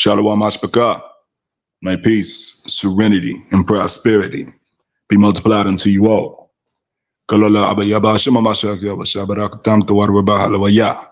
Shalom Ashbaka. May peace, serenity, and prosperity be multiplied unto you all. Kalala abayaba shema mashak ya bashabarak tam to warba halawaya.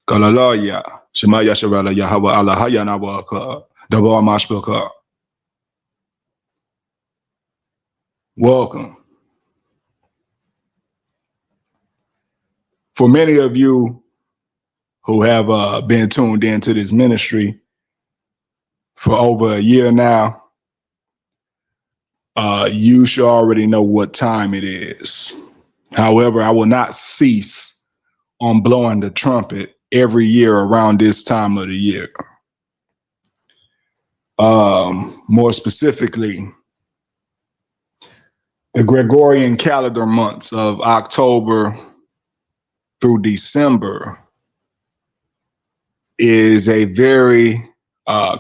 Kalala ya shema yasharala yahawa ala hayana waka. Dawa mashbaka. Welcome. For many of you who have been tuned into this ministry for over a year now, you should already know what time it is. However, I will not cease on blowing the trumpet every year around this time of the year. More specifically, the Gregorian calendar months of October through December is a very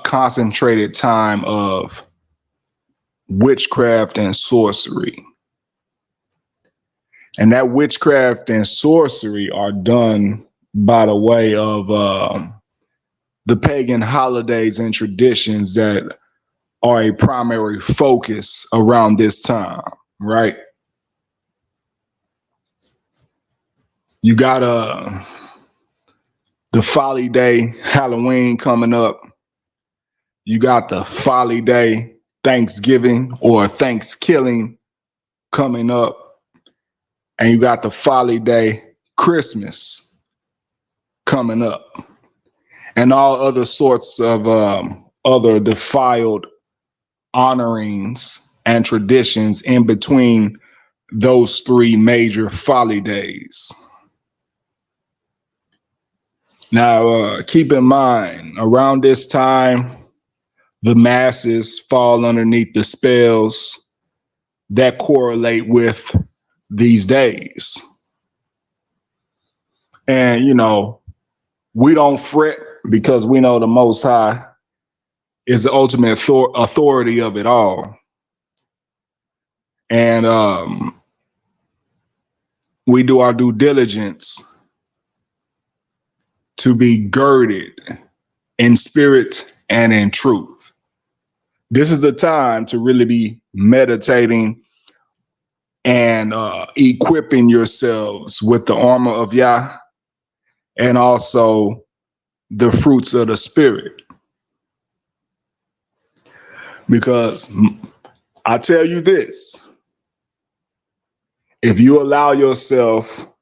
concentrated time of witchcraft and sorcery. And that witchcraft and sorcery are done by the way of the pagan holidays and traditions that are a primary focus around this time, right? You got the Folly Day, Halloween coming up. You got the Folly Day, Thanksgiving or Thanksgiving coming up. And you got the Folly Day, Christmas coming up. And all other sorts of other defiled honorings and traditions in between those three major folly days. Now, keep in mind, around this time, the masses fall underneath the spells that correlate with these days. And, you know, we don't fret because we know the Most High is the ultimate authority of it all. And we do our due diligence to be girded in spirit and in truth. This is the time to really be meditating and equipping yourselves with the armor of Yah and also the fruits of the Spirit. Because I tell you this, if you allow yourself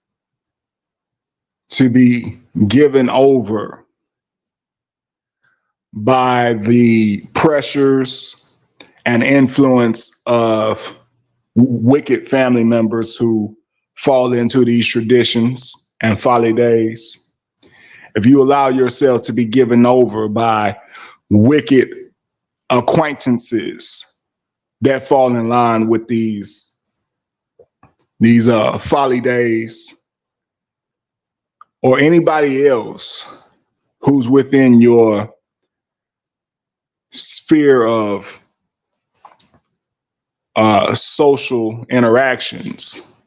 to be given over by the pressures and influence of wicked family members who fall into these traditions and folly days, if you allow yourself to be given over by wicked acquaintances that fall in line with these folly days, or anybody else who's within your sphere of social interactions,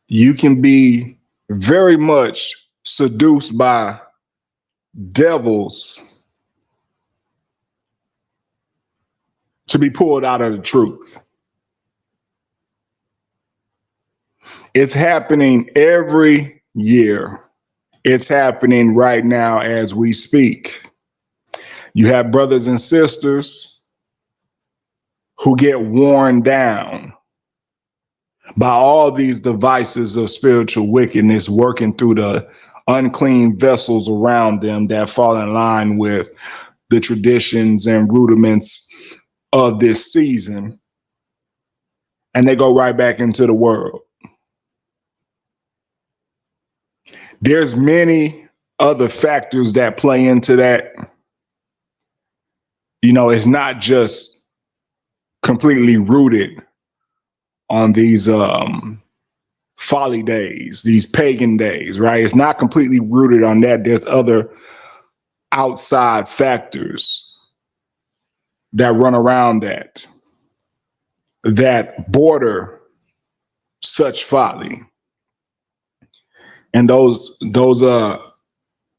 you can be very much seduced by devils to be pulled out of the truth. It's happening every year. It's happening right now as we speak. You have brothers and sisters who get worn down by all these devices of spiritual wickedness working through the unclean vessels around them that fall in line with the traditions and rudiments of this season. And they go right back into the world. There's many other factors that play into that. You know, it's not just completely rooted on these folly days, these pagan days, right? It's not completely rooted on that. There's other outside factors that run around that border such folly. And those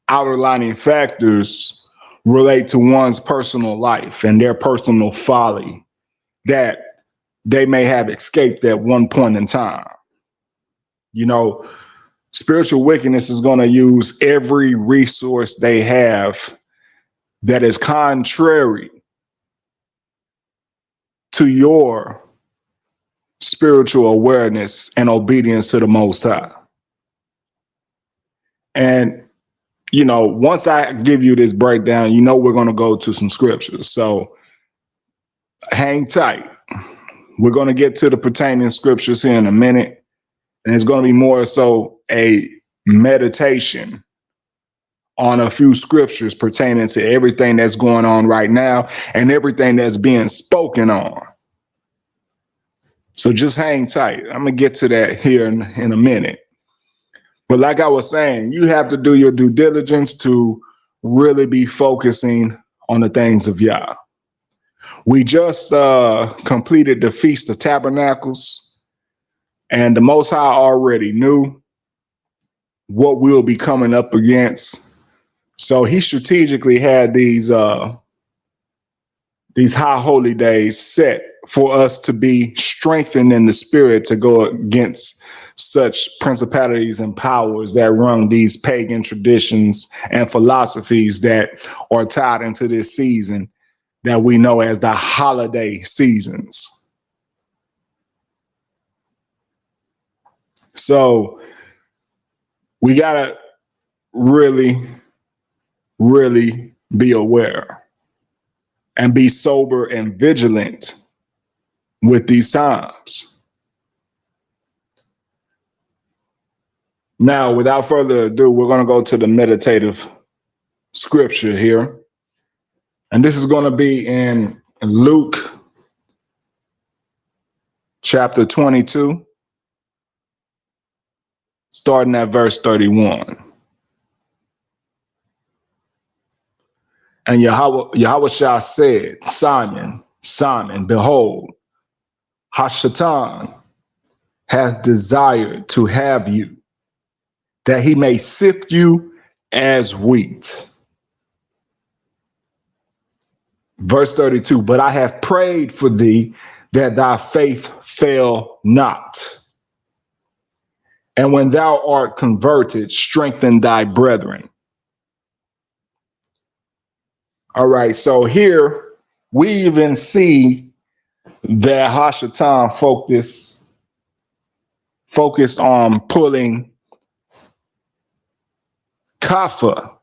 outerlining factors relate to one's personal life and their personal folly that they may have escaped at one point in time. You know, spiritual wickedness is going to use every resource they have that is contrary to your spiritual awareness and obedience to the Most High. And, you know, once I give you this breakdown, you know, we're going to go to some scriptures. So hang tight. We're going to get to the pertaining scriptures here in a minute. And it's going to be more so a meditation on a few scriptures pertaining to everything that's going on right now and everything that's being spoken on. So just hang tight. I'm going to get to that here in a minute. But like I was saying, you have to do your due diligence to really be focusing on the things of Yah. We just completed the Feast of Tabernacles, and the Most High already knew what we'll be coming up against. So he strategically had these high holy days set for us to be strengthened in the spirit to go against such principalities and powers that run these pagan traditions and philosophies that are tied into this season that we know as the holiday seasons. So we got to really be aware and be sober and vigilant with these times. Now, without further ado, we're going to go to the meditative scripture here. And this is going to be in Luke chapter 22, starting at verse 31. And Yahushua said, Simon, Simon, behold, Hashatan hath desired to have you, that he may sift you as wheat. Verse 32, but I have prayed for thee that thy faith fail not. And when thou art converted, strengthen thy brethren. All right, so here we even see that Hashatan focused on pulling Kapha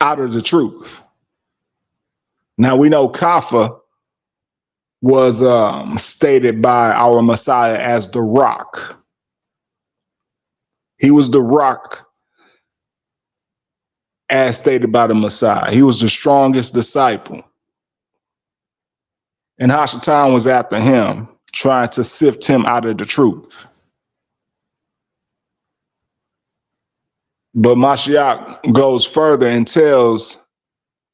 out of the truth. Now we know Kapha was stated by our Messiah as the rock. He was the rock as stated by the Messiah. He was the strongest disciple. And Hashatan was after him, trying to sift him out of the truth. But Mashiach goes further and tells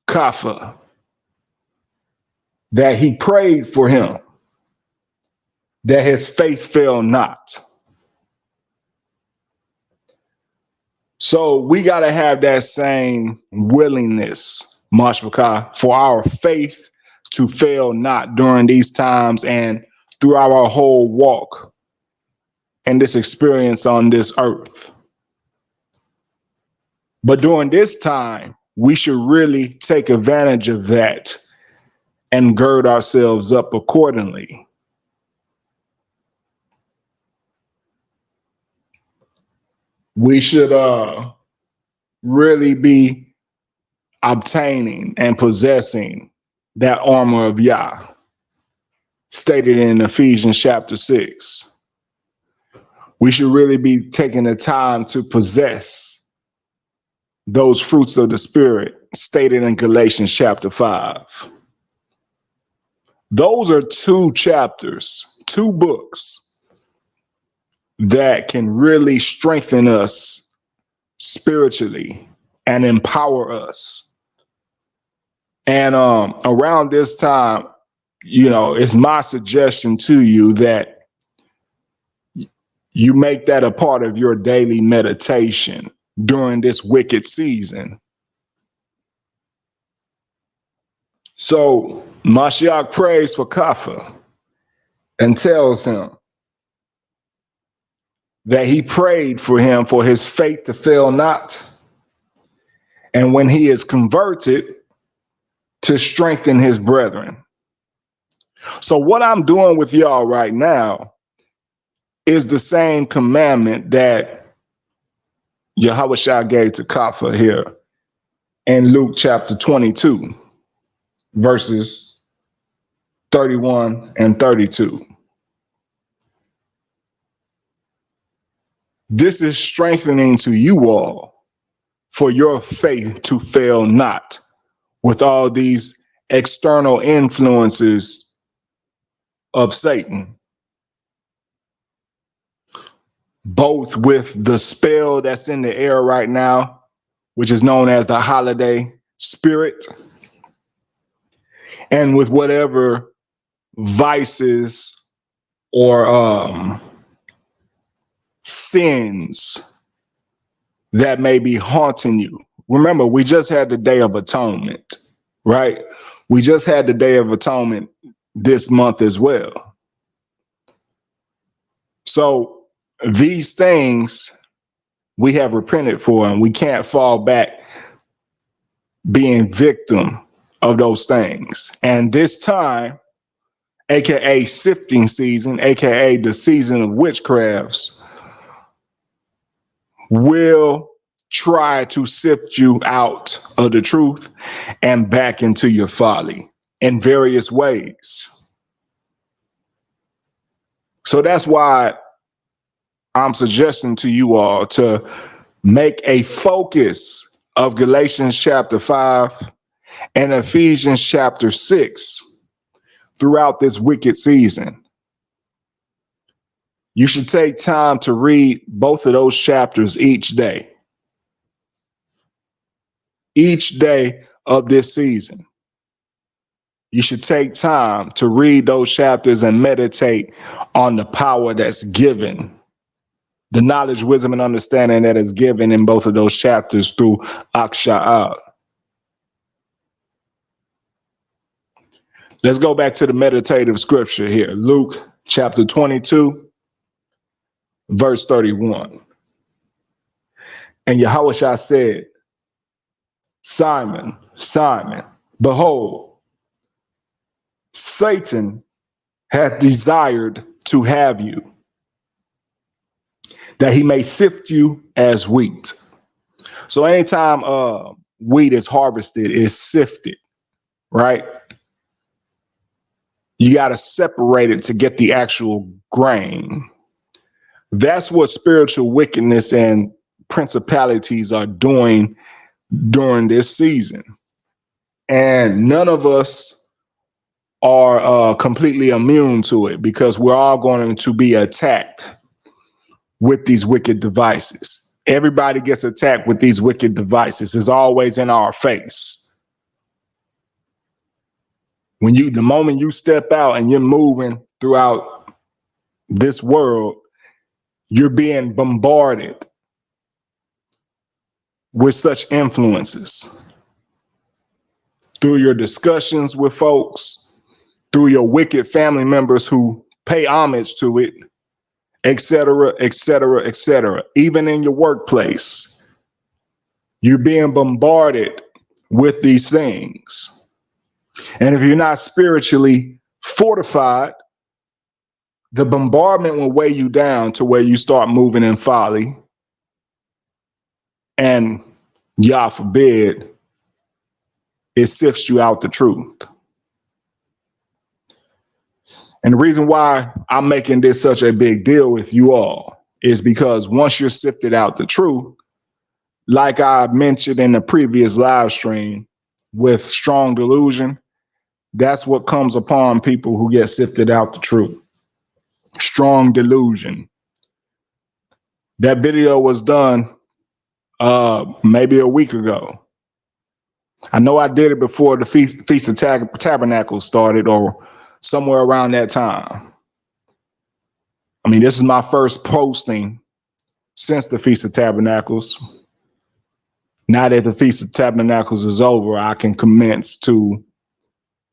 Kapha that he prayed for him, that his faith fail not. So we got to have that same willingness, Mashbaka, for our faith to fail not during these times and throughout our whole walk and this experience on this earth. But during this time, we should really take advantage of that and gird ourselves up accordingly. We should really be obtaining and possessing that armor of Yah, stated in Ephesians chapter 6. We should really be taking the time to possess those fruits of the Spirit, stated in Galatians chapter 5. Those are two chapters, two books that can really strengthen us spiritually and empower us. And around this time, you know, it's my suggestion to you that you make that a part of your daily meditation during this wicked season. So Mashiach prays for Kaffa and tells him that he prayed for him for his faith to fail not. And when he is converted, to strengthen his brethren. So what I'm doing with y'all right now is the same commandment that Yahushua gave to Kaffa here in Luke chapter 22, verses 31 and 32. This is strengthening to you all for your faith to fail not with all these external influences of Satan, both with the spell that's in the air right now, which is known as the holiday spirit, and with whatever vices or sins that may be haunting you. Remember, we just had the Day of Atonement, right? We just had the Day of Atonement this month as well. So these things we have repented for, and we can't fall back being victim of those things. And this time, aka sifting season, aka the season of witchcrafts, will try to sift you out of the truth and back into your folly in various ways. So that's why I'm suggesting to you all to make a focus of Galatians chapter 5 and Ephesians chapter 6 throughout this wicked season. You should take time to read both of those chapters each day. Each day of this season, you should take time to read those chapters and meditate on the power that's given, the knowledge, wisdom, and understanding that is given in both of those chapters through Aksha'ah. Let's go back to the meditative scripture here. Luke chapter 22, verse 31. And Yahushua said, Simon, Simon, behold, Satan hath desired to have you, that he may sift you as wheat. So anytime wheat is harvested, it's sifted, right? You got to separate it to get the actual grain. That's what spiritual wickedness and principalities are doing during this season. And none of us are completely immune to it, because we're all going to be attacked with these wicked devices. Everybody gets attacked with these wicked devices. It's always in our face. The moment you step out and you're moving throughout this world, you're being bombarded with such influences through your discussions with folks, through your wicked family members who pay homage to it, etc., etc., etc. Even in your workplace, you're being bombarded with these things. And if you're not spiritually fortified, the bombardment will weigh you down to where you start moving in folly. And Yah forbid, it sifts you out the truth. And the reason why I'm making this such a big deal with you all is because once you're sifted out the truth, like I mentioned in the previous live stream with strong delusion, that's what comes upon people who get sifted out the truth. Strong delusion. That video was done maybe a week ago. I know I did it before the Feast of Tabernacles started, or somewhere around that time. I mean, this is my first posting since the Feast of Tabernacles. Now that the Feast of Tabernacles is over, I can commence to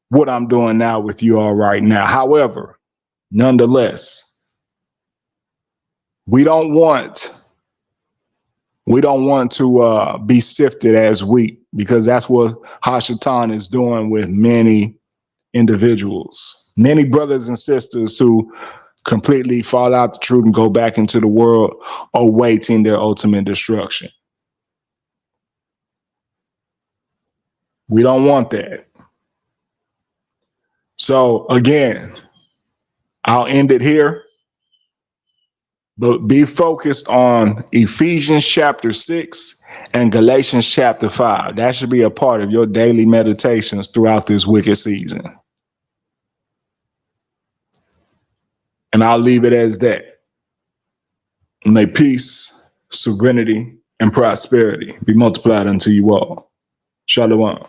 what I'm doing now with you all right now. However, nonetheless, we don't want to be sifted as wheat, because that's what Hashatan is doing with many individuals, many brothers and sisters who completely fall out the truth and go back into the world, awaiting their ultimate destruction. We don't want that. So again, I'll end it here, but be focused on Ephesians chapter 6 and Galatians chapter 5. That should be a part of your daily meditations throughout this wicked season. And I'll leave it as that. May peace, serenity, and prosperity be multiplied unto you all. Shalom.